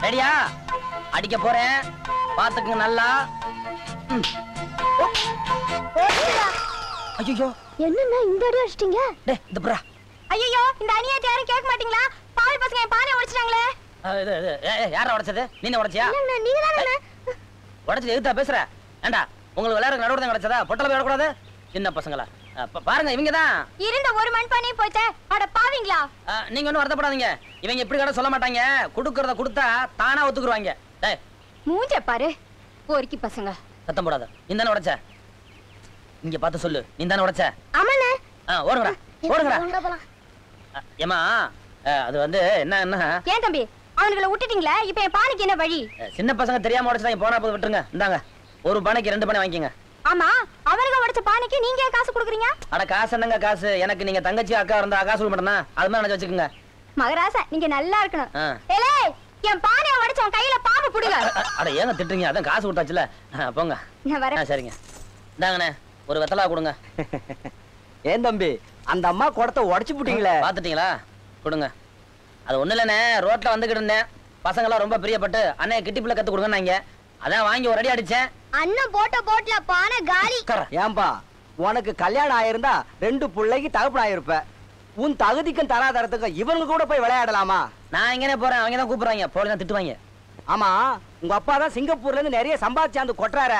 ரெடியா? அடிக்க போறேன், பாத்துக்குங்க நல்லா. ஐயோ என்னன்னா இந்த அடி அடிச்சிட்டீங்க? டேய் இந்த புறா. ஐயோ இந்த அநியாயத்தை யாரும் கேட்க மாட்டீங்களா? பாவி பசங்க என் பானையை உடைச்சிட்டாங்களே. யாரா உடைச்சது? நீங்க உடைச்சியா? நீங்க தானே உடைச்சது. எதுத்தா பேசுற? ஏண்டா உங்களுக்கு விளையாடுற நடுவுல தான் கிடைச்சதா? பொட்டல போய் விடக்கூடாது. சின்ன பசங்களா பாருங்க, இவங்க தான் இருந்த ஒரு மண்பானையும் போச்சே. அட பாவீங்களா? நீங்க ஒன்னும் வருத்தப்படாதீங்க. இவங்க இப்படி கூட சொல்ல மாட்டாங்க. குடுக்கறத கொடுத்தா தானா ஒத்துக்குருவாங்க. டேய் மூஞ்ச பாரு போரிக்கி பசங்க. சத்தம் போடாத. நீ தானே உடைச்ச? இங்க பார்த்து சொல்லு. நீ தானே உடைச்ச? ஆமாண்ணே. ஓடுங்கடா ஓடுங்கடா. ஏமா அது வந்து என்ன ஏன் தம்பி அவனுங்களை விட்டுட்டீங்களே, இப்ப என் பானைக்கு என்ன வழி? சின்ன பசங்க தெரியாம உடைச்சா போனா போது விட்டுருங்க. இந்தாங்க ஒரு பானைக்கு 2 பானை வாங்கிக்கங்க. ஆமா அவனுங்க உடைச்ச பானைக்கு நீங்க ஏன் காசு கொடுக்குறீங்க? அட காசு என்னங்க காசு? எனக்கு நீங்க தங்கச்சி அக்கா இருந்தா காசு கொடுக்க மாட்டேனா? அது மாதிரி நினைச்சு வச்சுக்கோங்க. மகராசா நீங்க நல்லா இருக்கணும். ஏலே என் பானையை உடைச்ச உன் கையில பாம்பு புடுங்க. அட ஏங்க திட்டுறீங்க? அதான் காசு கொடுத்தாச்சுல. போங்க. நான் வரேன். சரிங்க இந்தாங்கண்ணே ஒரு வெத்தலா கொடுங்க. ஏன் தம்பி அந்த அம்மா குடத்தை உடைச்சு போட்டீங்களே, பாத்துட்டீங்களா? கொடுங்க. அது ஒண்ணு இல்லண்ணே, ரோட்ல வந்துகிட்டு இருந்தேன். பசங்க எல்லாம் ரொம்ப பிரியப்பட்டு அண்ணே கிட்டிப்புல கத்து கொடுங்க. அதான் வாங்கி ஒரு அடி அடிச்சேன். அண்ணன் போட்ட போட்ல பானை காலி. ஏன்பா உனக்கு கல்யாணம் ஆயிருந்தா 2 பிள்ளைக்கு தகப்பன் ஆயிருப்ப. உன் தகுதிக்கும் தராதரத்துக்கும் இவங்க கூட போய் விளையாடலாமா? நான் எங்கனே போறேன், அவங்க தான் கூப்பிடுறாங்க. போல திட்டுவாங்க. ஆமா உங்க அப்பா தான் சிங்கப்பூர்ல இருந்து நிறைய சம்பாதிச்சாந்து கொட்டுறார.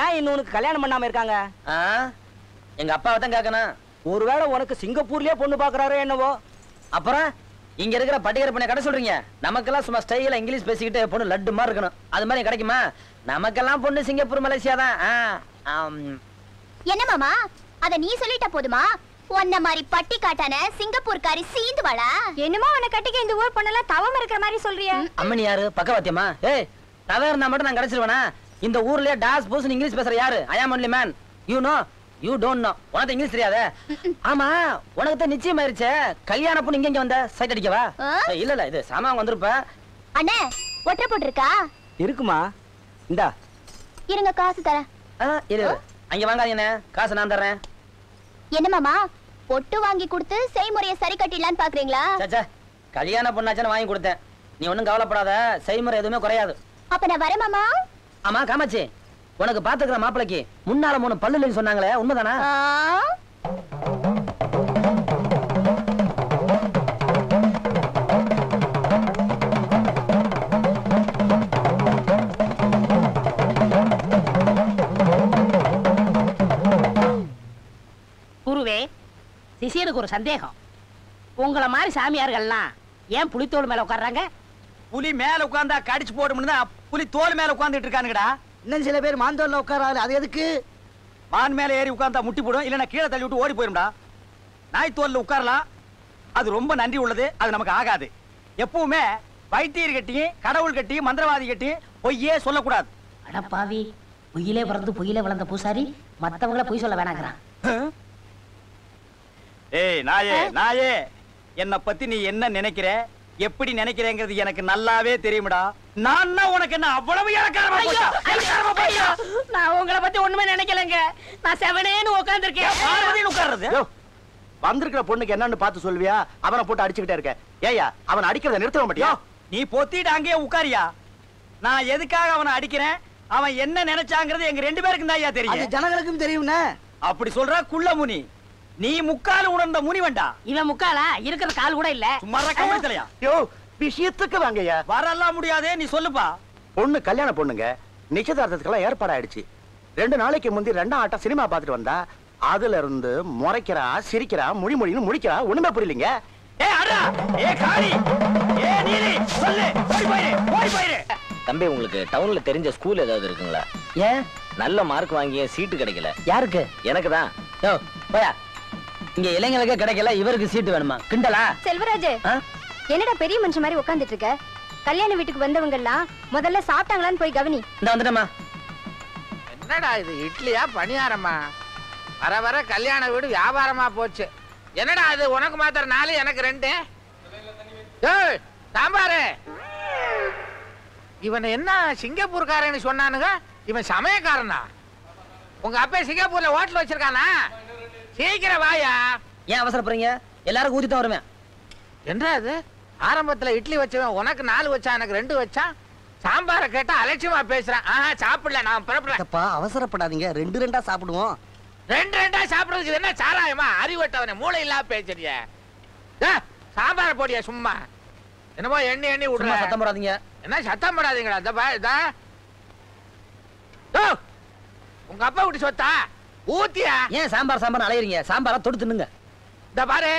ஏன் இன்னொன்னு கல்யாணம் பண்ணாம இருக்காங்க? எங்க அப்பாவை தான் கேட்கணும். ஒருவேளை உனக்கு சிங்கப்பூர்லயே பொண்ணு பாக்குறாரோ என்னவோ? அப்புறம் இங்க இருக்கிற பட்டிகர் பண்ண கடை சொல்றீங்க? நமக்கெல்லாம் சும்மா ஸ்டைல இங்கிலீஷ் பேசிக்கிட்டு பொண்ணு லட்டு மாதிரி இருக்கணும். அது மாதிரி கிடைக்குமா? நமக்கெல்லாம் பொண்ணு சிங்கப்பூர் மலேசியா தான். என்ன மாமா அத நீ சொல்லிட்ட போதுமா? உன்ன மாதிரி பட்டி காட்டான சிங்கப்பூர்காரி சீந்துவாளா? என்னமோ உன்னை கட்டிக்க இந்த ஊர் பொண்ணெல்லாம் தவம் இருக்கிற மாதிரி சொல்றிய. அம்மனி யாரு? பக்கவாத்தியமா? ஏய் தவ இருந்தா மட்டும் நான் கிடைச்சிருவேனா? இந்த ஊர்லயே டாஸ் பூஸ் இங்கிலீஷ் பேசுற யாரு? I am only man. You know you don't know. உனக்கு இங்கிலீஷ் தெரியாதே? ஆமா உனக்கு தான் நிச்சயம் ஆயிருச்சே. கல்யாண பொண்ணு இங்க வந்த சைட் அடிக்கவா? இல்ல இது சாமான் வந்திருப்ப. அண்ணே ஒற்றை போட்டுருக்கா? இருக்குமா? இந்தா இருங்க காசு தரேன். இரு அங்க வாங்காதீங்கண்ணே, காசு நான் தர்றேன். என்ன மாமா பொட்டு வாங்கி கொடுத்து செய்முறையை சரி கட்டிடலான்னு பாக்குறீங்களா? சச்சா கல்யாண பொண்ணாச்சான்னு வாங்கி கொடுத்தேன். நீ ஒண்ணும் கவலைப்படாத, செய்முறை எதுவுமே குறையாது. அப்ப நான் வரேன் மாமா. ஆமா காமாச்சி, உனக்கு பாத்துக்கிற மாப்பிளைக்கு முன்னால 3 பல்லு இல்லைன்னு சொன்னாங்களே, உண்மைதானா? குருவே, சிஷியனுக்கு ஒரு சந்தேகம். உங்களை மாதிரி சாமியார்கள்லாம் ஏன் புலித்தோல் மேல உட்கார்றாங்க? புலி மேல உட்கார்ந்தா கடிச்சு போடும்னு தான் புலி தோல் மேல உட்கார்ந்துட்டு இருக்கானுங்கடா. இன்னும் சில பேர் மாந்தோல்ல உட்காராரு. அது எதுக்கு? மான் மேல ஏறி உட்கார்ந்தா முட்டி போடும், இல்லன்னா கீழே தள்ளி விட்டு ஓடி போயிரும்டா. நாய் தோல்ல உட்காரலாம், அது ரொம்ப நன்றி உள்ளது. அது நமக்கு ஆகாது. எப்பவுமே வைத்தியர் கட்டியும் கடவுள் கட்டியும் மந்திரவாதி கட்டியும் பொய்யே சொல்லக்கூடாது. அடப்பாவி, பொய்யிலே பிறந்து பொய்யிலே வளர்ந்த பூசாரி மத்தவங்கள பொய் சொல்ல வேணாங்கிறான். ஏய் நாயே நாயே, என்ன பத்தி நீ என்ன நினைக்கிற, எப்படி நினைக்கிறேங்கிறது எனக்கு நல்லாவே தெரியும்டா. நான் உனக்கு என்ன அவ்வளவு இலக்காரமா போச்சா? நான் உங்களை பத்தி ஒண்ணுமே நினைக்கலங்க. நான் செவனேன்னு உட்கார்ந்திருக்கேன். உட்கார்றது வந்திருக்கிற பொண்ணுக்கு என்னன்னு பார்த்து சொல்வியா? அவனை போட்டு அடிச்சுக்கிட்டே இருக்க. ஏயா அவன் அடிக்கிறத நிறுத்த மாட்டியா? நீ பொத்திட்டு அங்கேயே உட்காரியா? நான் எதுக்காக அவனை அடிக்கிறேன், அவன் என்ன நினைச்சாங்கிறது எங்க 2 பேருக்கும் தான் ஐயா தெரியும். ஜனங்களுக்கும் தெரியும்னே. அப்படி சொல்ற குள்ள முனி, நீ முக்கால் உணர்ந்த முனி வேண்டா. இவன் முக்காலா? இருக்கிற கால் கூட இல்ல. சும்மா கம்பளத்தலையா? யோ விஷயத்துக்கு வாங்கய்யா. வரலாம் முடியாதே, நீ சொல்லுப்பா. பொண்ணு கல்யாண பொண்ணுங்க, நிச்சயதார்த்தத்துக்கெல்லாம் ஏற்பாடு ஆயிடுச்சு. 2 நாளைக்கு முந்தி 2ஆம் ஆட்டம் சினிமா பார்த்துட்டு வந்தா, அதுல இருந்து முறைக்கிறா, சிரிக்கிறா, மொழின்னு முடிக்கிறா. ஒண்ணுமே புரியலீங்க. ஏ அடா, ஏ காளி, ஏ நீலி, சொல்லு, ஓடி போயிரு, ஓடி போயிரு. தம்பி, உங்களுக்கு டவுன்ல தெரிஞ்ச ஸ்கூல் ஏதாவது இருக்குங்களா? ஏன் நல்ல மார்க் வாங்கிய சீட்டு கிடைக்கல. யாருக்கு? எனக்கு தான். யோ போயா, இங்க இளைஞர்களுக்கு கிடைக்கல, இவருக்கு சீட்டு வேணுமா? கிண்டலா? செல்வராஜ், என்னடா பெரிய மனுஷன் மாதிரி உட்கார்ந்துட்டு இருக்க? கல்யாண வீட்டுக்கு வந்தவங்க எல்லாம் முதல்ல சாப்பிட்டாங்களான்னு போய் கவனி. இந்த வந்துட்டமா. என்னடா இது, இட்லியா பணியாரமா? வர வர கல்யாண வீடு வியாபாரமா போச்சு. என்னடா இது, உனக்கு மாத்திரம் 4 எனக்கு 2? ஏய் சாம்பாரு, இவன் என்ன சிங்கப்பூர்காரன்னு சொன்னானுங்க? இவன் சமயக்காரனா? உங்க அப்பா சிங்கப்பூர்ல ஹோட்டல் வச்சிருக்கானா? சீக்கிரம் வாயா. ஏன் அவசரப்படுறீங்க? எல்லாரும் ஊத்தி தான் வருவேன். என்ன அது, ஆரம்பத்துல இட்லி வச்சவன் உனக்கு 4 வச்சா எனக்கு 2 வச்சான். சாம்பாரை கேட்டா அலட்சியமா பேசுறான். ஆஹா சாப்பிடல, நான் புறப்படுறேன். அப்பா அவசரப்படாதீங்க, 2 சாப்பிடுவோம். 2 சாப்பிடுறதுக்கு என்ன சாராயமா? அறிவட்டவனே, மூளை இல்லாம பேசுறிய. சாம்பார போடியா சும்மா. என்னமோ எண்ணி எண்ணி விடுற. சத்தம் போடாதீங்க. என்ன சத்தம் போடாதீங்களா? இந்த பா உங்க அப்பா விட்டு சொத்தா ஊத்தியா? ஏன் சாம்பார் அலையறீங்க? சாம்பாரை தொட்டு தின்னுங்க. இந்த பாரு,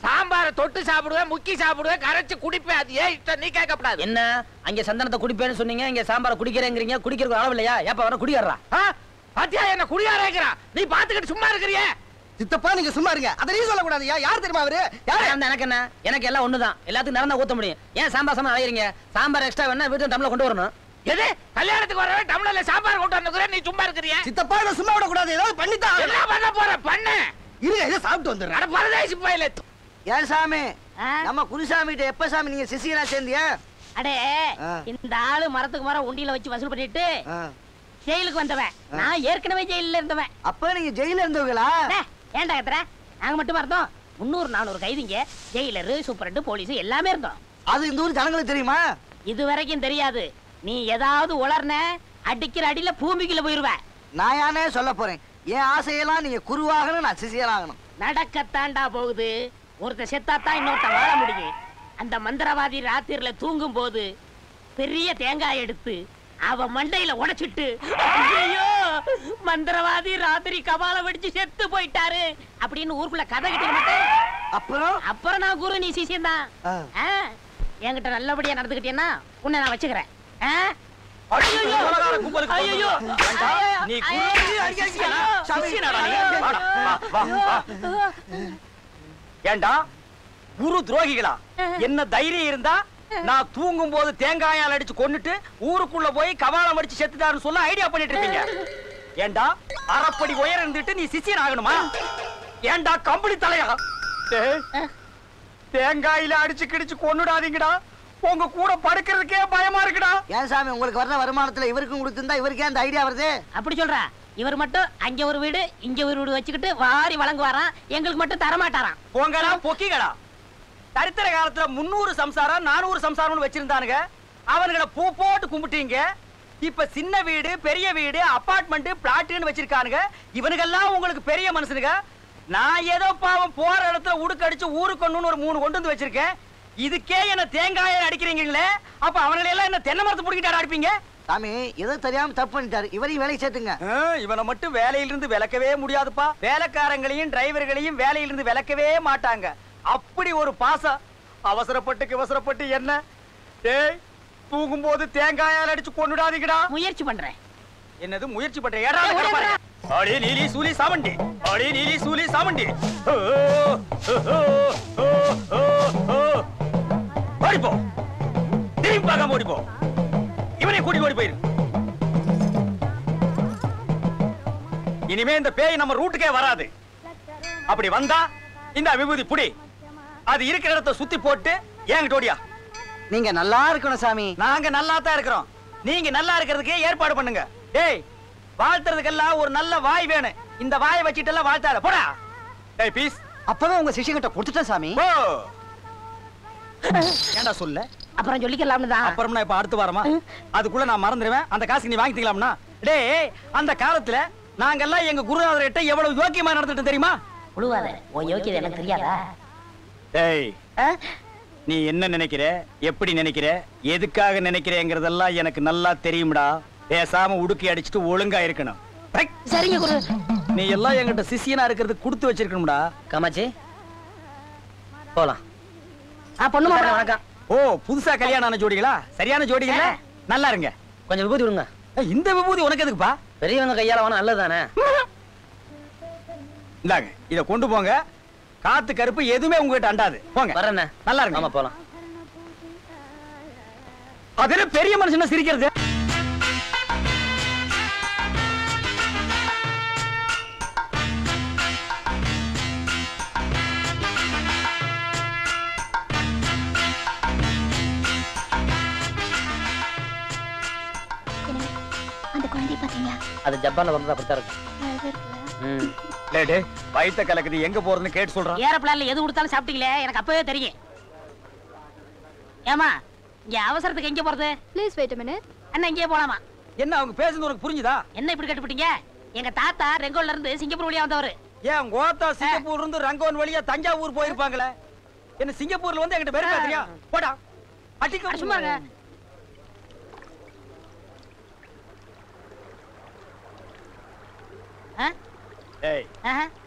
சாம்பார தொட்டு சாப்பிடுவேன், முக்கி சாப்பிடுவேன், கரைச்சு குடிப்பேன். அது ஏன் இஷ்டம், நீ கேட்கப்படாது. என்ன அங்க சந்தனத்தை குடிப்பேன்னு சொன்னீங்க, இங்க சாம்பாரை குடிக்கிறேங்கிறீங்க. குடிக்கிறதுக்கு அளவு இல்லையா? ஏப்ப வர குடிக்கிறா? பாத்தியா என்ன குடியாரேங்கிறான்? நீ பாத்துக்கிட்டு சும்மா இருக்கிறியே. சித்தப்பா நீங்க சும்மா இருங்க. அத நீ சொல்ல கூடாது. யார் தெரியுமா அவரு? யாரு? எனக்கு என்ன? எனக்கு எல்லாம் ஒண்ணுதான். எல்லாத்துக்கும் நிறந்தா ஊத்த முடியும். ஏன் சாம்பார் அலையறீங்க? சாம்பார் எக்ஸ்ட்ரா வேணா வீட்டு டம்ளர் கொண்டு வரணும். எது கல்யாணத்துக்கு வரவே டம்ளர்ல சாம்பார் கொண்டு வந்துக்கிற, நீ சும்மா இருக்கிறிய? சித்தப்பா இத சும்மா விட கூடாது. ஏதாவது பண்ணித்தான். என்ன பண்ண போற? பண்ணு. இருங்க, இத சாப்பிட்டு வந்துறேன். அட பரதேசி பையல. ஏன் சாமி, நம்ம குருசாமி கிட்ட எப்ப சாமி நீங்க சிசியனா சேர்ந்தியா? அடே, இந்த ஆளு மரத்துக்கு மரம் உண்டியில வச்சு வசூல் பண்ணிட்டு ஜெயிலுக்கு வந்தவன். நான் ஏற்கனவே ஜெயில இருந்தவன். அப்ப நீங்க ஜெயில இருந்தவங்களா? ஏன்டா கத்துற? நாங்க மட்டும் இருந்தோம். 300-400 கைதிங்க, ஜெயிலரு, சூப்பரண்டு, போலீஸ் எல்லாமே இருந்தோம். அது இந்த ஊர் ஜனங்களுக்கு தெரியுமா? இது வரைக்கும் தெரியாது. நீ ஏதாவது உளர்ன அடிக்கிற அடியில பூமிக்குள்ள போயிருவ. நான் யானே சொல்ல போறேன். என் ஆசையெல்லாம் நீங்க குருவாகணும், நான் சிசியனாகணும். நடக்கத்தாண்டா போகுது. ஒருத்த செத்தாத்தான் இன்னொருத்த வாழ முடியும். அந்த மந்திரவாதி ராத்திரில தூங்கும் போது பெரிய தேங்காய் எடுத்து அவ மண்டையில உடைச்சிட்டு, ஐயோ மந்திரவாதி ராத்திரி கபால வெடிச்சு செத்து போயிட்டாரு அப்படின்னு ஊருக்குள்ள கதை கிட்ட மாட்டேன். அப்புறம் நான் குரு, நீ சிசியம் தான். என்கிட்ட நல்லபடியா நடந்துக்கிட்டேன்னா உன்னை நான் வச்சுக்கிறேன். ஏண்டா குரு துரோகிகளா? என்ன தைரியம் இருந்தா நான் தூங்கும் போது தேங்காயால் அடிச்சு கொன்னுட்டு ஊருக்குள்ள போய் கபாலம் அடிச்சு செத்துட்டாருன்னு சொல்ல ஐடியா பண்ணிட்டு இருப்பீங்க. ஏண்டா அரைப்படி உயரம் இருந்துட்டு நீ சிசியன் ஆகணுமா? ஏண்டா கம்பளி தலையா? தேங்காயில அடிச்சு கிடிச்சு கொன்னுடாதீங்கடா. உங்க கூட படுக்கிறதுக்கே பயமா இருக்குடா. ஏன் சாமி, உங்களுக்கு வர்ற வருமானத்துல இவருக்கும் கொடுத்திருந்தா இவருக்கே அந்த ஐடியா வருது? அப்படி சொல்றா? இவர் மட்டும் அங்க ஒரு வீடு இங்க ஒரு வீடு வச்சுக்கிட்டு வாரி வழங்குவாராம். எங்களுக்கு மட்டும் தரமாட்டாராம். போங்கடா பொக்கிகளா. சரித்திர காலத்துல 300 சம்சாரம் 400 சம்சாரம்னு வச்சிருந்தானுங்க. அவனுங்களை பூ போட்டு கும்பிட்டீங்க. இப்ப சின்ன வீடு, பெரிய வீடு, அபார்ட்மெண்ட், பிளாட்னு வச்சிருக்கானுங்க. இவனுக்கெல்லாம் உங்களுக்கு பெரிய மனுஷனுங்க. நான் ஏதோ பாவம் போற இடத்துல உடுக்கடிச்சு ஊருக்கு ஒண்ணு ஒரு 3 கொண்டு வந்து வச்சிருக்கேன். இதுக்கே என்ன தேங்காயை அடிக்கிறீங்களே, அப்ப அவங்களை எல்லாம் என்ன தென்னை மரத்தை பிடிக்கிட்டு அடிப்பீங்க? சாமி ஏதோ தெரியாம தப்பு பண்ணிட்டாரு. இவரையும் வேலைக்கு சேர்த்துங்க. இவனை மட்டும் வேலையிலிருந்து விலக்கவே முடியாதுப்பா. வேலைக்காரங்களையும் டிரைவர்களையும் வேலையிலிருந்து விலக்கவே மாட்டாங்க. அப்படி ஒரு பாசம். அவசரப்பட்டு என்ன டேய், தூங்கும் போது தேங்காயால் அடிச்சு கொன்னுடாதீங்கடா. முயற்சி பண்றேன். என்னது முயற்சி பண்றேன்? ஏடா அடி நீலி சூலி சாமண்டி, அடி நீலி சூலி சாமண்டி. ஓடிப்போ, திரும்பி பார்க்காம ஓடிப்போ. இவனை கூட்டிட்டு ஓடி போயிரு. இனிமே இந்த பேய் நம்ம ரூட்டுக்கே வராது. அப்படி வந்தா இந்த விபூதி புடி, அது இருக்கிற இடத்தை சுத்தி போட்டு ஏங்கிட்ட ஓடியா. நீங்க நல்லா இருக்கணும் சாமி. நாங்க நல்லா தான் இருக்கிறோம். நீங்க நல்லா இருக்கிறதுக்கு ஏற்பாடு பண்ணுங்க. டேய், வாழ்த்துறதுக்கெல்லாம் ஒரு நல்ல வாய் வேணும். இந்த வாயை வச்சிட்டு எல்லாம் வாழ்த்தாத போடா. டேய் பீஸ், அப்பவே உங்க சிஷ்யங்கிட்ட கொடுத்துட்டேன் சாமி. ஓ ஏண்டா சொல்ல? அப்புறம் சொல்லிக்கலாம்னு தான். அப்புறம் நான் இப்ப அடுத்து வரமா? அதுக்குள்ள நான் மறந்துடுவேன். அந்த காசுக்கு நீ வாங்கிக்கலாம்னா? டேய், அந்த காலத்துல நாங்கெல்லாம் எங்க குருநாதர்கிட்ட எவ்வளவு யோக்கியமா நடந்துட்டு தெரியுமா? உழுவாத, உன் யோக்கியது எனக்கு தெரியாதா? டேய், நீ என்ன நினைக்கிற, எப்படி நினைக்கிற, எதுக்காக நினைக்கிறேங்கிறதெல்லாம் எனக்கு நல்லா தெரியும்டா. பேசாம உடுக்கி அடிச்சுட்டு ஒழுங்கா இருக்கணும். சரிங்க குரு. நீ எல்லாம் என்கிட்ட சிஷியனா இருக்கிறது கொடுத்து வச்சிருக்கணும்டா. காமாட்சி போலாம். பொண்ணு வணக்கம். ஓ, புதுசா கல்யாணம் ஆன ஜோடிகளா? சரியான ஜோடிகளா? நல்லா இருங்க. கொஞ்சம் விபூதி விடுங்க. இந்த விபூதி உனக்கு எதுக்குப்பா? பெரியவங்க கையால வாங்க, நல்லதானே? இந்தாங்க, இத கொண்டு போங்க. காத்து கருப்பு எதுவுமே உங்ககிட்ட அண்டாது. போங்க. வரேன். நல்லா இருக்கு. ஆமா போலாம். அதுல பெரிய மனுஷன சிரிக்கிறது. அந்த குழந்தை பாத்தீங்களா? அது ஜப்பான்ல வந்து அப்படித்தான் இருக்கு. லேடே, வயித்த கலக்குது, எங்க போறதுன்னு கேட்டு சொல்றான். ஏரோப்ளான்ல எது கொடுத்தாலும் சாப்பிட்டீங்களே, எனக்கு அப்பவே தெரியும். ஏமா இங்க அவசரத்துக்கு எங்க போறது? Please wait a minute. அண்ணா இங்கே போலாமா? என்ன அவங்க பேசுறது உனக்கு புரிஞ்சுதா? என்ன இப்படி கட்டுப்பிட்டீங்க? எங்க தாத்தா ரெங்கோல்ல இருந்து சிங்கப்பூர் வழியா வந்தவரு. ஏன் கோத்தா சிங்கப்பூர்ல இருந்து ரங்கோன் வழியா தஞ்சாவூர் போயிருப்பாங்களே. என்ன சிங்கப்பூர்ல வந்து என்கிட்ட பேர் பேசுறியா? போடா. அடிக்க சும்மா இருங்க. ஏய்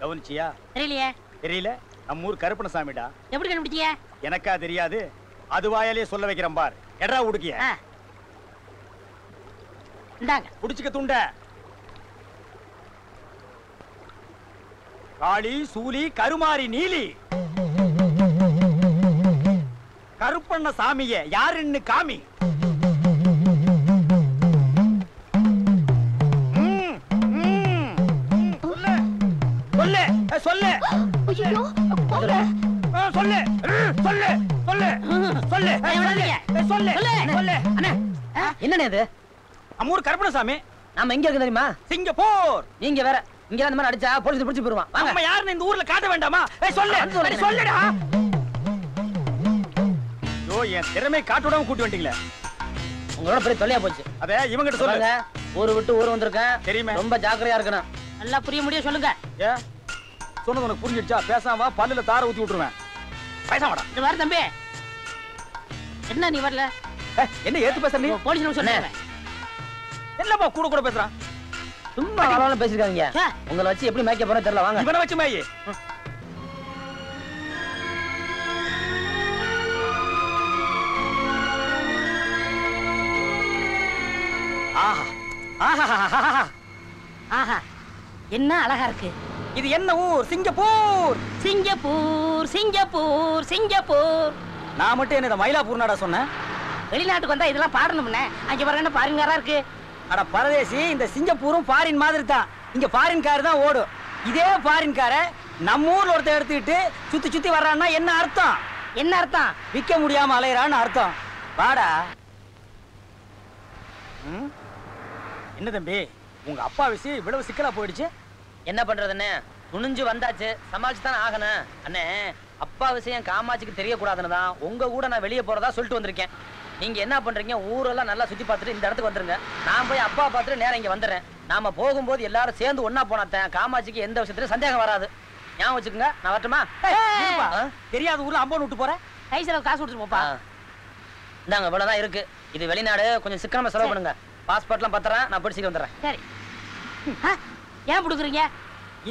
கவனிச்சியா? தெரியலையே. தெரியல? நம்ம ஊர் கருப்பணசாமிடா. எப்படி கண்டுபிடிச்சீங்க? எனக்கா தெரியாது. அது வாயாலே சொல்ல வைக்கிறேன் பார். எடா உடுக்கிய. இந்தாங்க. புடிச்சுக்க துண்ட. காளி சூலி கருமாரி நீலி கருப்பண்ண சாமியே யாருன்னு காமி. சொல்லு சொல்லு ஐயோ சொல்லு சொல்லு சொல்லு சொல்லு சொல்லு சொல்லு சொல்லு. என்னண்ணே இது? அம்மூர் கருப்பணசாமி. நாம எங்க இருக்கு தெரியுமா? சிங்கப்பூர். நீங்க வேற இங்க அந்த மாதிரி அடிச்சா போலீஸ் பிடிச்சு போடுவான். வாங்க. நம்ம யாருன்னு இந்த ஊர்ல காட்ட வேண்டாமா? சொல்லு சொல்லுடா. யோ என் திறமை காட்டோட கூட்டி வந்துட்டீங்களே. உங்களோட பெரிய தொல்லையா போச்சு. அத இவங்கிட்ட சொல்லுங்க. ஊரு விட்டு ஊர் வந்திருக்கேன். தெரியுமே. ரொம்ப ஜாக்கிரதையா இருக்கணும். நல்லா புரிய முடியும் சொல்லுங்க. ஏ சொன்னது உனக்கு புரிஞ்சிடுச்சா? பேசாம வா, பல்லுல தார ஊத்தி விட்டுருவேன். பேசாமடா. இது வர தம்பி. என்ன நீ வரல? என்ன ஏத்து பேசுற நீ? போலீஸ் சொன்னேன். என்னப்பா கூட கூட பேசுறான்? சும்மா அளவுல பேசிருக்காங்க. உங்களை வச்சு எப்படி மேய்க்க போறோம் தெரியல. வாங்க. இவனை வச்சு மேய். ஆஹா என்ன அழகா இருக்கு. இது என்ன ஊர்? சிங்கப்பூர். Singapore Singapore Singapore. நான் மட்டும் என்ன மயிலாப்பூர் நாடா சொன்னேன்? வெளிநாட்டுக்கு வந்தா இதெல்லாம் பாடணும்னே. அங்க பாருங்க பாருங்காரா இருக்கு. அட பரதேசி, இந்த சிங்கப்பூரும் ஃபாரின் மாதிரி தான். இங்க ஃபாரின் கார் தான் ஓடும். இதே ஃபாரின் காரை நம்ம ஊர்ல ஒருத்தர் எடுத்துக்கிட்டு சுத்தி சுத்தி வர்றான்னா என்ன அர்த்தம்? என்ன அர்த்தம்? விக்க முடியாம அலையறான்னு அர்த்தம். வாடா. என்ன தம்பி, உங்க அப்பா விஷயம் இவ்வளவு சிக்கலா போயிடுச்சு? என்ன பண்றதுன்னு துணிஞ்சு வந்தாச்சு, சமாளிச்சு தான் ஆகணும். அண்ணே, அப்பா விஷயம் காமாட்சிக்கு தெரியக்கூடாதுன்னு தான் உங்க கூட நான் வெளியே போறதா சொல்லிட்டு வந்திருக்கேன். நீங்க என்ன பண்றீங்க? ஊரெல்லாம் நல்லா சுத்தி பார்த்துட்டு இந்த இடத்துக்கு வந்துருங்க. நான் போய் அப்பா பார்த்துட்டு நேரம் இங்க வந்துடுறேன். நாம போகும்போது எல்லாரும் சேர்ந்து ஒன்னா போனாத்தேன் காமாட்சிக்கு எந்த விஷயத்துலயும் சந்தேகம் வராது. ஞாபகம் வச்சுக்கோங்க. நான் வரட்டுமா? தெரியாத ஊர்ல அம்பன் விட்டு போறேன். கை செலவு காசு கொடுத்துட்டு போப்பா. இந்தாங்க, இவ்வளவுதான் இருக்கு. இது வெளிநாடு, கொஞ்சம் சிக்கனமா செலவு பண்ணுங்க. பாஸ்போர்ட்லாம் பத்திரம், நான் போய் சீக்கிரம் வந்துடுறேன். சரி. ஏன் கொடுக்குறீங்க?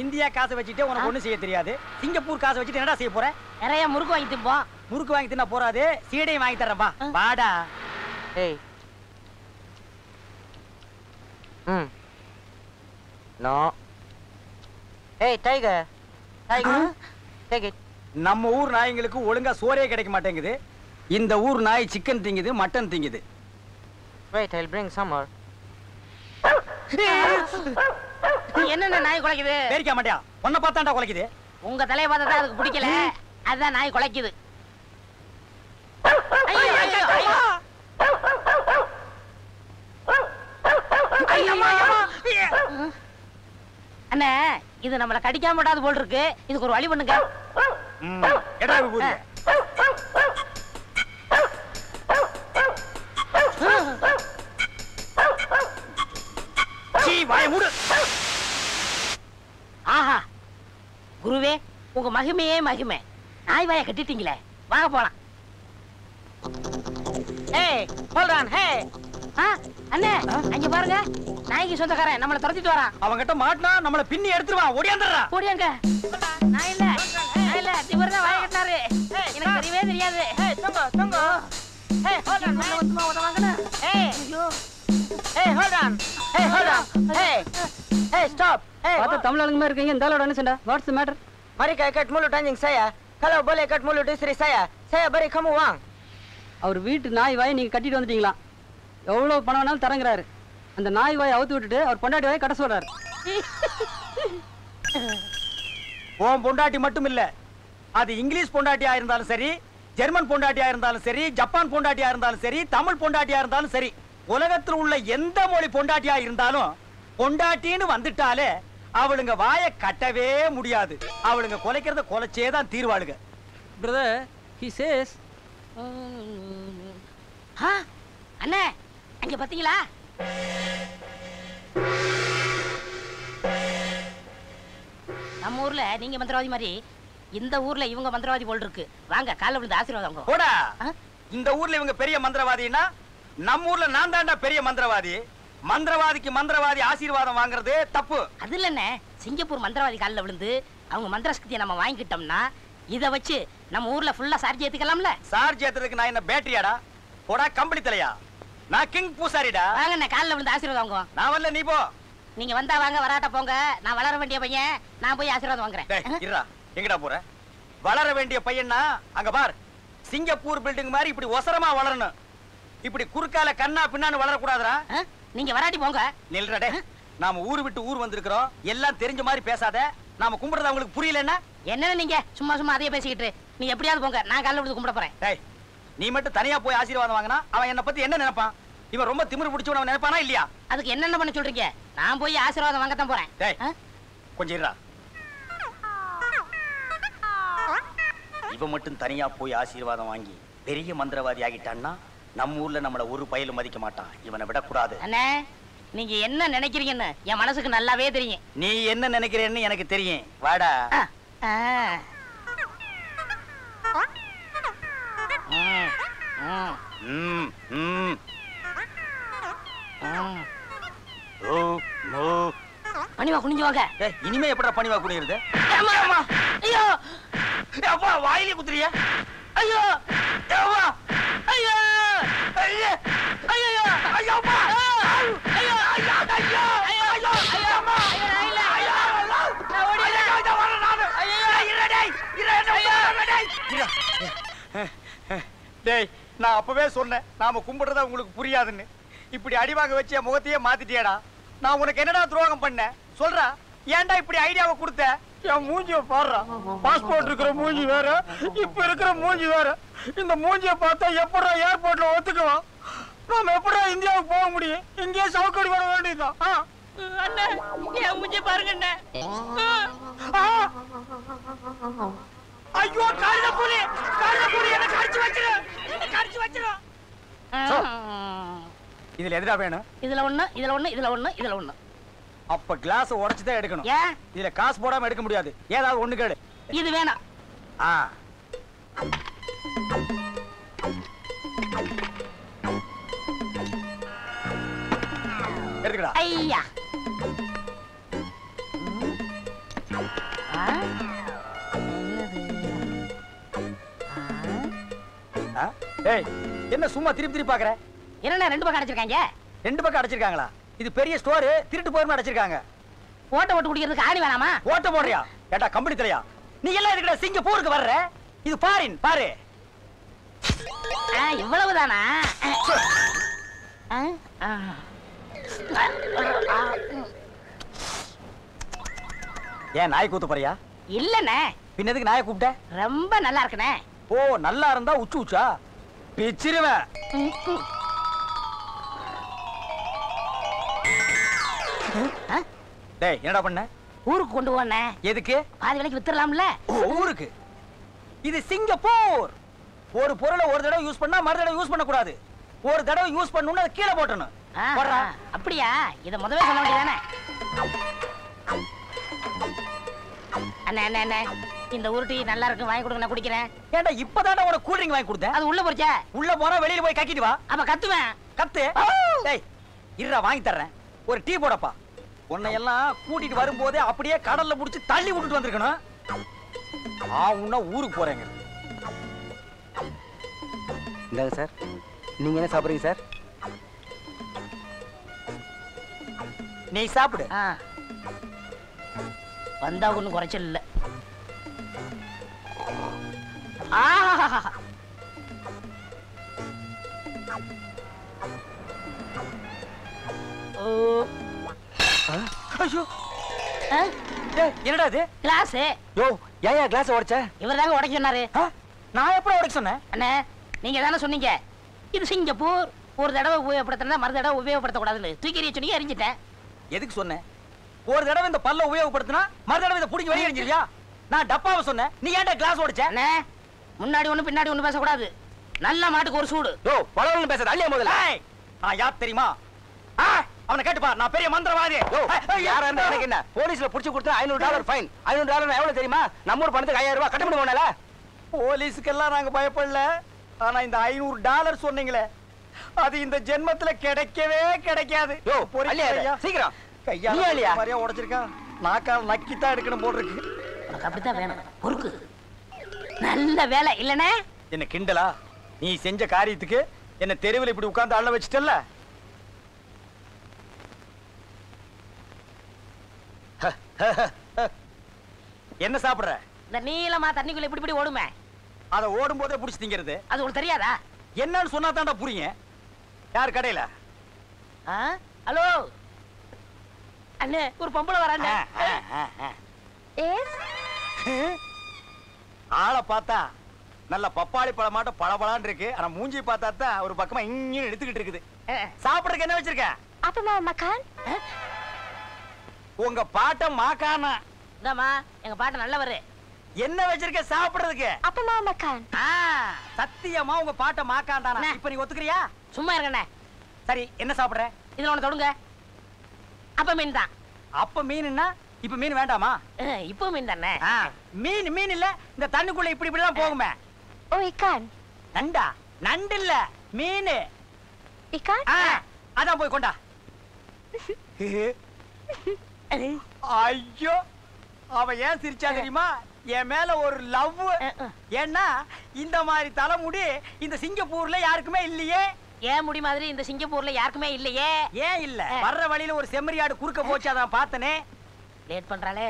இந்தியா காசை வச்சுட்டு உனக்கு ஒண்ணு செய்ய தெரியாது. சிங்கப்பூர் காசை வச்சுட்டு என்னடா செய்ய போற? நிறைய முறுக்கு வாங்கி திம்போம். முறுக்கு வாங்கி தின்னா போறாது, சீடையும் வாங்கி தர்றேன்பா. வாடா. ஏய். நோ. ஏய் டைகர். டைகர். Take it. நம்ம ஊர் நாய்ங்களுக்கு ஒழுங்கா சோறே கிடைக்க மாட்டேங்குது. இந்த ஊர் நாய் சிக்கன் திங்குது, மட்டன் திங்குது. Wait, I'll bring some more. என்னென்ன நாய் குலைக்குது? பேரிக்க மாட்டியா? உன்னை பார்த்தாண்டா குலைக்குது. உங்க தலையை பார்த்தா தான் அதுக்கு பிடிக்கல. அதுதான் நாய் குலைக்குது. ஐயோ ஐயோ ஐயோ. அண்ணே, இது நம்மள கடிக்காம விடாது போல் இருக்கு. இதுக்கு ஒரு வழி பண்ணுங்க. எடா விபூதி. வாயை மூடு. ஆஹா குருவே, உங்க மகிமையே மகிமை. நாய் வாயை கட்டிட்டீங்களே, வாங்க போலாம். Hey, hold on. Hey. அண்ணே, அங்க பாருங்க, நாய்க்கு சொந்தக்காரன் நம்மள துரத்திட்டு வரான். அவங்கிட்ட மாட்டினா நம்மள பின்னி எடுத்துருவான். ஓடியாந்துடுறா. ஓடியாங்க. நான் இல்ல, நான் இல்ல. இவர் தான் வாயை கட்டினாரு. எனக்கு தெரியவே தெரியாது. தங்க. Hey, hold on. சும்மா உதவாங்கண்ணா. Hey. Hey, hold on. Hey, hold on. Hey. Hey, stop. Hey. பார்த்தா தமிழ் ஆளுங்க இருக்கீங்க. இந்த ஆளோட என்ன சண்டை? What's the matter? Mari ka ikat mulut anjing saya. Kalau boleh ikat mulut istri saya, saya beri kamu uang. அவர் வீட்டு நாய் வாயை நீங்க கட்டிட்டு வந்துட்டீங்களா? எவ்வளவு பணம் வேணாலும் தரங்குறாரு. அந்த நாய் வாயை அவுத்து விட்டுட்டு அவர் பொண்டாட்டி வாயை கட்ட சொல்றாரு. உன் பொண்டாட்டி மட்டும் இல்ல, அது இங்கிலீஷ் பொண்டாட்டியா இருந்தாலும் சரி, ஜெர்மன் பொண்டாட்டியா இருந்தாலும் சரி, ஜப்பான் பொண்டாட்டியா இருந்தாலும் சரி, தமிழ் பொண்டாட்டியா இருந்தாலும் சரி, உலகத்தில் உள்ள எந்த மொழி பொண்டாட்டியா இருந்தாலும் பொண்டாட்டின்னு வந்துட்டாலே அவளுங்க வாயை கட்டவே முடியாது. அவளுங்க கொலைக்கிறத கொலைச்சே தான் தீர்வாளுங்க. பிரதர், he says அண்ணே அங்க பாத்தீங்களா? நம்ம ஊர்ல நீங்க மந்திரவாதி மாதிரி இந்த ஊர்ல இவங்க மந்திரவாதி போல் இருக்கு. வாங்க காலைல விழுந்து ஆசீர்வாதம். போடா. இந்த ஊர்ல இவங்க பெரிய மந்திரவாதினா நம்ம ஊர்ல நான் தான்டா பெரிய மந்திரவாதி. மந்திரவாதிக்கு மந்திரவாதி ஆசீர்வாதம் வாங்குறது தப்பு. அது இல்லண்ணே, சிங்கப்பூர் மந்திரவாதி காலில் விழுந்து அவங்க மந்திர சக்தியை நம்ம வாங்கிக்கிட்டோம்னா இதை வச்சு நம்ம ஊர்ல ஃபுல்லா சார்ஜ் ஏத்துக்கலாம்ல. சார்ஜ் ஏத்துறதுக்கு நான் என்ன பேட்டரியாடா? போடா கம்பெனி தலையா. நான் கிங் பூசாரிடா. வாங்கண்ணே காலில் விழுந்து ஆசீர்வாதம் வாங்குவோம். நான் வரல, நீ போ. நீங்க வந்தா வாங்க, வராட்ட போங்க. நான் வளர வேண்டிய பையன், நான் போய் ஆசீர்வாதம் வாங்குறேன். இருடா, எங்கடா போற? வளர வேண்டிய பையன்னா அங்க பார், சிங்கப்பூர் பில்டிங் மாதிரி இப்படி ஒசரமா வளரணும். இப்படி குறுக்கால கண்ணா பின்னான்னு வளரக்கூடாதுடா. நீங்க வராட்டி போங்க. நில்றடே. நாம ஊரு விட்டு ஊர் வந்திருக்கிறோம். எல்லாம் தெரிஞ்ச மாதிரி பேசாத. நாம கும்பிடுறது உங்களுக்கு புரியலன்னா என்ன நீங்க சும்மா சும்மா அதையே பேசிக்கிட்டு நீ எப்படியாவது போங்க. நான் காலைல விழுந்து கும்பிட போறேன். டேய், நீ மட்டும் தனியா போய் ஆசீர்வாதம் வாங்கினா அவன் என்ன பத்தி என்ன நினைப்பான்? இவன் ரொம்ப திமிரு பிடிச்சவன் அவன் நினைப்பானா இல்லையா? அதுக்கு என்னென்ன பண்ண சொல்றீங்க? நான் போய் ஆசீர்வாதம் வாங்கத்தான் போறேன். டேய், கொஞ்சம் இருடா. இவன் மட்டும் தனியா போய் ஆசீர்வாதம் வாங்கி பெரிய மந்திரவாதி ஆகிட்டான்னா நம்ம ஊர்ல நம்மள ஒரு பயலும் மதிக்க மாட்டான். இவனை விடக்கூடாது. அண்ணே, நீங்க என்ன நினைக்கிறீங்கன்னு என் மனசுக்கு நல்லாவே தெரியும். நீ என்ன நினைக்கிறேன்னு எனக்கு தெரியும். வாடா. பணிவா குனிஞ்சு வாங்க. இனிமே எப்படா பணிவா குனியுறது? ஐயோ அப்பா, வாயிலே குத்துறியா? ஐயோ ஐயோ ஐயோ ஐயோ ஐயோ ஐயோ அப்பா, ஐயோ ஐயோ ஐயோ ஐயோ ஐயோ அம்மா, இல்ல ஐயோ நான் ஓடிறேன். ஐயோ வரேன் நான். ஐயோ இரடேய் டேய், நான் அப்பவே சொன்னேன் நாம கும்பிடுறத உங்களுக்கு புரியாதுன்னு. இப்படி அடிவாங்க வச்சு என் முகத்தையே மாத்திட்டியடா. நான் உனக்கு என்னடா துரோகம் பண்ணேன் சொல்றா? ஏன்டா இப்படி ஐடியாவை கொடுத்த? என் மூஞ்சிய பாடுறா. பாஸ்போர்ட் இருக்கிற மூஞ்சி வேற, இப்ப இருக்கிற மூஞ்சி வேற. இந்த மூஞ்சிய பார்த்தா எப்படா ஏர்போர்ட்ல ஒத்துக்குவான்? நாம எப்படா இந்தியாவுக்கு போக முடியும்? இங்கேயே சவுக்கடி வர வேண்டியதுதான். அண்ணே, என் மூஞ்சி பாருங்க அண்ணே. ஐயோ காலில புலி என்ன கடிச்சு வச்சிரு. இதுல எதுடா வேணும்? இதுல ஒண்ணு, இதுல ஒண்ணு, இதுல ஒண்ணு, இதுல ஒண்ணு. அப்ப கிளாஸ் உடைச்சு தான் எடுக்கணும். ஏன்? இதுல காசு போடாம எடுக்க முடியாது. ஏதாவது ஒண்ணு கேளு. இது வேணாம். எடுக்கடா. ஐயா. ஏய், என்ன சும்மா திருப்பி பாக்குற? என்ன ரெண்டு பக்கம் அடைச்சிருக்காங்க? ரெண்டு பக்கம் அடைச்சிருக்காங்களா? இது பெரிய ஸ்டோர், திருட்டு போய் அடைச்சிருக்காங்க. ஓட்ட ஓட்டு குடிக்கிறதுக்கு ஆணி வேணாமா? ஓட்ட போடுறியா? ஏட்டா கம்பெனி தலையா, நீ எல்லாம் எதுக்குடா சிங்கப்பூருக்கு வர்ற? இது பாரின் பாரு. இவ்வளவுதானா? ஏன் நாய் கூத்து போறியா? இல்லண்ணே. பின்னதுக்கு நாயை கூப்பிட்ட? ரொம்ப நல்லா இருக்குண்ணே. ஓ, நல்லா இருந்தா உச்சு உச்சா பிச்சிருவேன். டேய், என்னடா பண்ண? ஊருக்கு கொண்டு போனே. எதுக்கு? பாதி விலைக்கு வித்துறலாம்ல. ஊருக்கு? இது சிங்கப்பூர். ஒரு பொருளை ஒரு தடவை யூஸ் பண்ணா மறு தடவை யூஸ் பண்ண கூடாது. ஒரு தடவை யூஸ் பண்ணனும்னா அதை கீழே போடணும். அப்படியா? இத முதவே சொல்ல வேண்டியதானே? அண்ணே அண்ணே அண்ணே, இந்த உருட்டி நல்லா இருக்கு, வாங்கி கொடுங்க, நான் குடிக்கிறேன். ஏன்டா இப்பதானே உனக்கு கூல் ட்ரிங்க் வாங்கி கொடுத்தேன்? அது உள்ள போறச்சே. உள்ள போறா, வெளியில போய் கக்கிட்டு வா. அப்ப கத்துவேன். கத்து. டேய், இருடா வாங்கி தர்றேன். ஒரு டீ போடப்பா. உன்னை எல்லாம் கூட்டிட்டு வரும்போதே அப்படியே கடல்ல புடிச்சு தள்ளி விட்டுட்டு வந்திருக்கணும். உன்ன ஊருக்கு போறேங்க. இந்தாங்க சார். நீங்க என்ன சாப்பிடுறீங்க சார்? நீ சாப்பிடு. வந்தா ஒண்ணும் குறைச்சல் இல்ல. ஐயோ, என்னடா இது? கிளாஸ். யோ, ஏயா கிளாஸ் உடைச்ச? இவர் தாங்க உடைக்க சொன்னாரு. நான் எப்ப உடைக்க சொன்னேன்? அண்ணே, நீங்க தானே சொன்னீங்க இது சிங்கப்பூர், ஒரு தடவை உபயோகப்படுத்தினா மறு தடவை உபயோகப்படுத்த கூடாதுன்னு. தூக்கி எறிய சொன்னீங்க, எரிஞ்சிட்டேன். எதுக்கு சொன்னேன்? ஒரு தடவை இந்த பல்ல உபயோகப்படுத்தினா மறு தடவை இதை பிடிக்க வெளியே எரிஞ்சிருவியா? நான் டப்பாவை சொன்னேன், நீ ஏன்டா கிளாஸ் உடைச்ச? அண்ணே, முன்னாடி ஒண்ணு பின்னாடி ஒண்ணு பேசக்கூடாது. நல்ல மாட்டுக்கு ஒரு சூடு. யோ பழவன் பேசுறது அள்ளியா முதல்ல. நான் யார் தெரியுமா? அவனை கேட்டுப்பா, நான் பெரிய மந்திரவாதி. யோ யாரா இருந்தா எனக்கு என்ன? போலீஸ்ல புடிச்சு கொடுத்தா $500 ஃபைன். $500 எவ்வளவு தெரியுமா? நம்ம ஊர் பணத்துக்கு 5000 ரூபாய் கட்ட முடியுமால? போலீஸ்க்கெல்லாம் நாங்க பயப்படல. ஆனா இந்த $500 சொன்னீங்களே, அது இந்த ஜென்மத்துல கிடைக்கவே கிடைக்காது. யோ அள்ளியா சீக்கிரம். கையால மாதிரியா உடைச்சிருக்கான். நாக்கால் நக்கித்தான் எடுக்கணும் போல் இருக்கு. உனக்கு அப்படித்தான் வேணும். பொறுக்கு. நல்ல வேலை இல்லனே. என்ன கிண்டலா? நீ செஞ்ச காரியத்துக்கு என்ன தெருவில் இப்படி உட்கார்ந்து அள்ள வச்சிட்டல்ல? என்ன சாப்பிடுற? இந்த நீளமா தண்ணிக்குள்ள இப்படி இப்படி ஓடுமே, அத ஓடும் போதே புடிச்சு திங்கிறது. அது உங்களுக்கு தெரியாதா? என்னன்னு சொன்னா தான்டா புரியும். யார் கடையில? ஹலோ அண்ணே, ஒரு பொம்பளை வரானே. ஆளை பார்த்தா நல்ல பப்பாளி பழமாட்ட பளபளான்னு இருக்கு. ஆனா மூஞ்சி பார்த்தா தான் ஒரு பக்கமா இங்க எடுத்துக்கிட்டு இருக்குது. சாப்பிடுறதுக்கு என்ன வச்சிருக்க? அப்பமா மக்கான். உங்க பாட்ட மாக்கானா? இந்தாமா எங்க பாட்டு நல்லவரு. என்ன வச்சிருக்க சாப்பிடுறதுக்கு? அப்பமா மக்கான். சத்தியமா உங்க பாட்ட மாக்காண்டானா? இப்ப நீ ஒத்துக்கறியா? சும்மா இருக்கண்ணே. சரி என்ன சாப்பிடுற? இதுல ஒண்ணு தொடுங்க. அப்ப மீன் தான். அப்ப மீன்னா இப்ப மீன் வேண்டாமா? இப்போ மீன் தானே. மீன் மீன் இல்ல, இந்த தண்ணிக்குள்ள இப்படி இப்படி தான் போகுமே. ஓ இக்கான். நண்டா? நண்டு இல்ல, மீன். இக்கான்? அதான் போய் கொண்டா. ஐயோ, அவ ஏன் சிரிச்சா தெரியுமா? என் மேல ஒரு லவ். ஏன்னா இந்த மாதிரி தலைமுடி இந்த சிங்கப்பூர்ல யாருக்குமே இல்லையே. ஏன் முடி மாதிரி இந்த சிங்கப்பூர்ல யாருக்குமே இல்லையே. ஏன் இல்ல? வர்ற வழியில ஒரு செம்மறியாடு குறுக்க போச்சு, அதான் பார்த்தனே. லேட் பண்றாளே.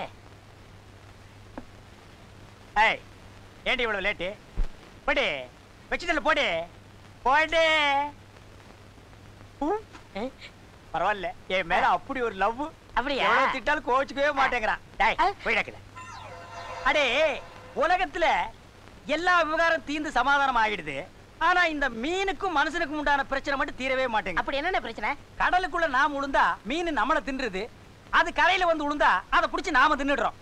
ஏய் ஏண்டி இவ்வளவு லேட்டு? போடு வச்சுதல்ல, போடு போடு. பரவாயில்ல, என் மேல அப்படி ஒரு லவ். அப்படியா? எவ்வளவு திட்டாலும் கோச்சுக்கவே மாட்டேங்கிறான். டேய் போயிடக்கல. அடே உலகத்துல எல்லா விவகாரம் தீர்ந்து சமாதானம் ஆகிடுது. ஆனா இந்த மீனுக்கும் மனுஷனுக்கும் உண்டான பிரச்சனை மட்டும் தீரவே மாட்டேங்குது. அப்படி என்ன பிரச்சனை? கடலுக்குள்ள நாம உளுந்தா மீன் நம்மள தின்றுது. அது கரையில வந்து உளுந்தா அதை புடிச்சு நாம தின்னுடுறோம்.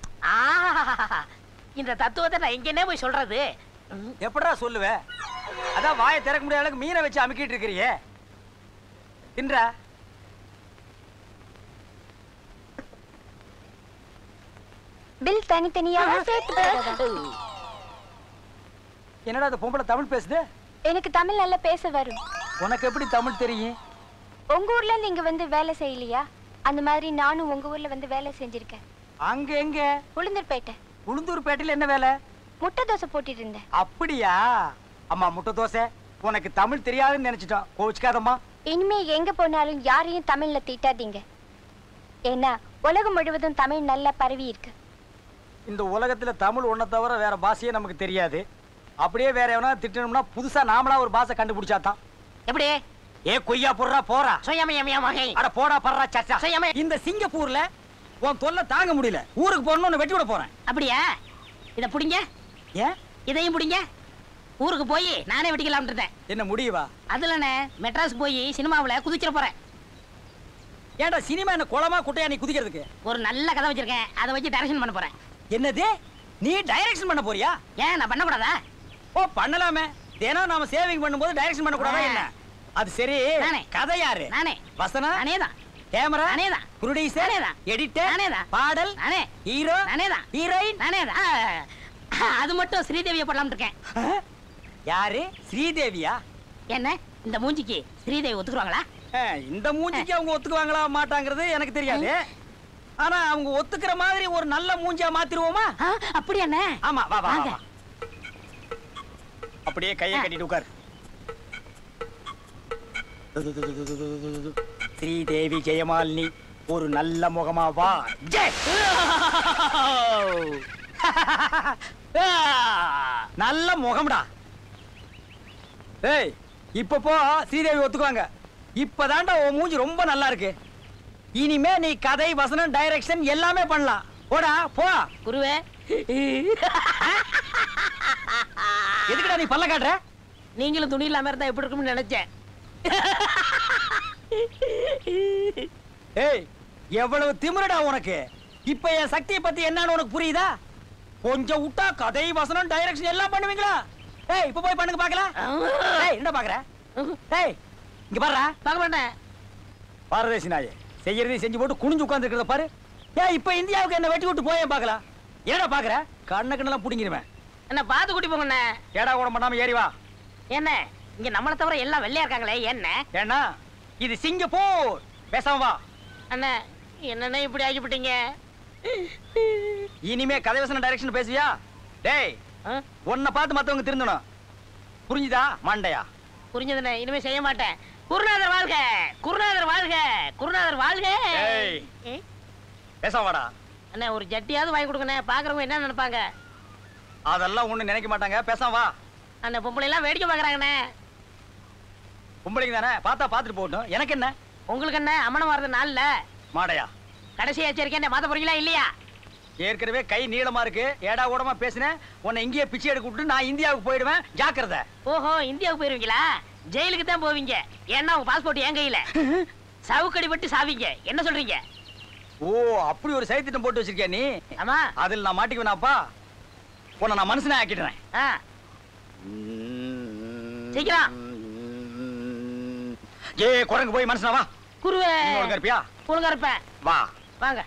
இந்த தத்துவத்தை நான் எங்கன்னே போய் சொல்றது? எப்படா சொல்லுவ? அதான் வாயை திறக்க முடியாத அளவுக்கு மீனை வச்சு அமுக்கிட்டு இருக்கிறியே. தின்றா? பில் தனித்தனியாக சேர்த்து. என்னடா அந்த பொம்பளை தமிழ் பேசுது? எனக்கு தமிழ் நல்லா பேச வரும். உனக்கு எப்படி தமிழ் தெரியும்? உங்க ஊர்ல இருந்து இங்க வந்து வேலை செய்யலையா? அந்த மாதிரி நானும் உங்க ஊர்ல வந்து வேலை செஞ்சிருக்கேன். அங்க எங்க? உளுந்தூர்பேட்டை. உளுந்தூர்பேட்டையில என்ன வேலை? முட்டை தோசை போட்டுட்டு இருந்தேன். அப்படியா? அம்மா முட்டை தோசை, உனக்கு தமிழ் தெரியாதுன்னு நினைச்சிட்டோம். கோவிச்சுக்காதம்மா. இனிமே எங்க போனாலும் யாரையும் தமிழ்ல திட்டாதீங்க. ஏன்னா உலகம் முழுவதும் தமிழ் நல்லா பரவி இருக்கு. இந்த உலகத்துல தமிழ் ஒன்ன தவிர வேற பாஷையே நமக்கு தெரியாது. அப்படியே வேற எவனா திட்டணும்னா புதுசா நாமளா ஒரு பாஷை கண்டுபிடிச்சாதான். எப்படி? ஏ கொய்யா போடுறா போறா. அட போடா படுறா சச்சா. இந்த சிங்கப்பூர்ல உன் தொல்லை தாங்க முடியல. ஊருக்கு போறணும்னு வெட்டி விட போறேன். அப்படியா? இத புடிங்க. ஏன்? இதையும் புடிங்க. ஊருக்கு போய் நானே வெட்டிக்கலாம்னு இருந்தேன். என்ன முடியவா? அதுலனே மெட்ராஸ் போய் சினிமாவுல குதிச்சிட போறேன். ஏன்டா சினிமா என்ன குளமா குட்டையா நீ குதிக்கிறதுக்கு? ஒரு நல்ல கதை வச்சிருக்கேன், அதை வச்சு டைரக்ஷன் பண்ண போறேன். என்னது? நீ டைரக்ஷன் பண்ண போறியா? ஏன் நான் பண்ண கூடாதா? ஓ பண்ணலாமே. தினம் நாம சேவிங் பண்ணும்போது டைரக்ஷன் பண்ண கூடாதா என்ன? அது சரி. நானே. கதை யாரு? நானே. வசனா? நானேதான். கேமரா? நானேதான். ப்ரொடியூசர்? நானேதான். எடிட்டர்? நானேதான். பாடல்? நானே. ஹீரோ? நானேதான். ஹீரோயின்? நானேதான். அது மட்டும் ஸ்ரீதேவியை போடலாம்னு இருக்கேன். யாரு? ஸ்ரீதேவியா? என்ன இந்த மூஞ்சிக்கு ஸ்ரீதேவி ஒத்துக்குவாங்களா? இந்த மூஞ்சிக்கு அவங்க ஒத்துக்குவாங்களா மாட்டாங்கிறது எனக்கு தெரியாது. ஆனா அவங்க ஒத்துக்கிற மாதிரி ஒரு நல்ல மூஞ்சியா மாத்திருவோமா? அப்படி என்ன? ஆமா வா வா வா. அப்படியே கையை கட்டிட்டு உட்கார். ஸ்ரீதேவி ஜெயமாலினி ஒரு நல்ல முகமா வா. நல்ல முகம்டா. ஏய் இப்ப போ, ஸ்ரீதேவி ஒத்துக்குவாங்க. இப்பதான்டா உன் மூஞ்சி ரொம்ப நல்லா இருக்கு. இனிமே நீ கதை வசனம் டைரக்ஷன் எல்லாமே பண்ணலாம். போடா போ. குருவே, எதுக்குடா நீ பல்ல காட்டுற? நீங்களும் துணி இல்லாம இருந்தா எப்படி இருக்கும்னு நினைச்சேன். ஏய் எவ்வளவு திமிருடா உனக்கு. இப்ப என் சக்தியை பத்தி என்னன்னு உனக்கு புரியுதா? கொஞ்சம் விட்டா கதை வசனம் டைரக்ஷன் எல்லாம் பண்ணுவீங்களா? ஏய் இப்ப போய் பண்ணுங்க பாக்கலாம். ஏய் என்ன பாக்குற? ஏய் இங்க பாருடா. பார்க்க மாட்டேன். பாரதேசி நாயே, செய்யறதையும் செஞ்சு போட்டு குனிஞ்சு உட்கார்ந்து இருக்கிறத பாரு. ஏய் இப்ப இந்தியாவுக்கு என்ன வெட்டி விட்டு போயேன் பாக்கலாம். என்னடா பாக்குற? கண்ணெல்லாம் புடிங்கிருவேன். என்ன பார்த்து கூட்டி போங்கண்ணே. ஏடா கூட பண்ணாம ஏறி வா. என்ன இங்க நம்மளை தவிர எல்லாம் வெள்ளையா இருக்காங்களே என்ன? ஏன்னா இது சிங்கப்பூர். பேசாம வா. அண்ணா என்னண்ணே இப்படி ஆகிவிட்டீங்க? இனிமே கதை வசன டைரக்ஷன் பேசுவியா? டேய் உன்னை பார்த்து மத்தவங்க திருந்தணும். புரிஞ்சுதா மண்டையா? புரிஞ்சதுண்ணே, இனிமே செய்ய மாட்டேன். குருநாதர் வாழ்க, குருநாதர் வாழ்க, குருநாதர் வாழ்க. ஏய் பேசாம வாடா. அண்ணா ஒரு ஜட்டியாவது வாங்கி கொடுங்கண்ணே, பாக்குறவங்க என்ன நினைப்பாங்க? அதெல்லாம் ஒண்ணு நினைக்க மாட்டாங்க. பேசாம வா. அண்ணா பொம்பளை எல்லாம் வேடிக்கை பாக்குறாங்கண்ணே. பொம்பளைங்க தானே, பார்த்தா பார்த்துட்டு போகட்டும். எனக்கு என்ன? உங்களுக்கு என்ன அம்மனம் வர்றது நாள்ல மாடையா? கடைசி எச்சரிக்கை, மாத்த போறீங்களா இல்லையா? ஏற்கனவே கை நீளமா இருக்கு. ஏடா கூடமா பேசினேன். உன்னை இங்கேயே பிச்சை எடுக்க விட்டு நான் இந்தியாவுக்கு போயிடுவேன். ஜாக்கிரதை. ஓஹோ இந்தியாவுக்கு போயிருவீங்களா? ஜெயிலுக்கு தான் போவீங்க. ஏன்னா உங்க பாஸ்போர்ட் என் கையில. சவுக்கடி பட்டு சாவீங்க. என்ன சொல்றீங்க? ஓ அப்படி ஒரு சைத்திட்டம் போட்டு வச்சிருக்கியா நீ? ஆமா. அதில் நான் மாட்டிக்குவேனாப்பா? உன்னை நான் மனுஷனே ஆக்கிடுறேன். சீக்கிரம். ஏ குரங்கு போய் மனுஷனா வா. குருவே ஒழுங்கா இருப்பியா? ஒழுங்கா இருப்பேன். வா. வாங்க.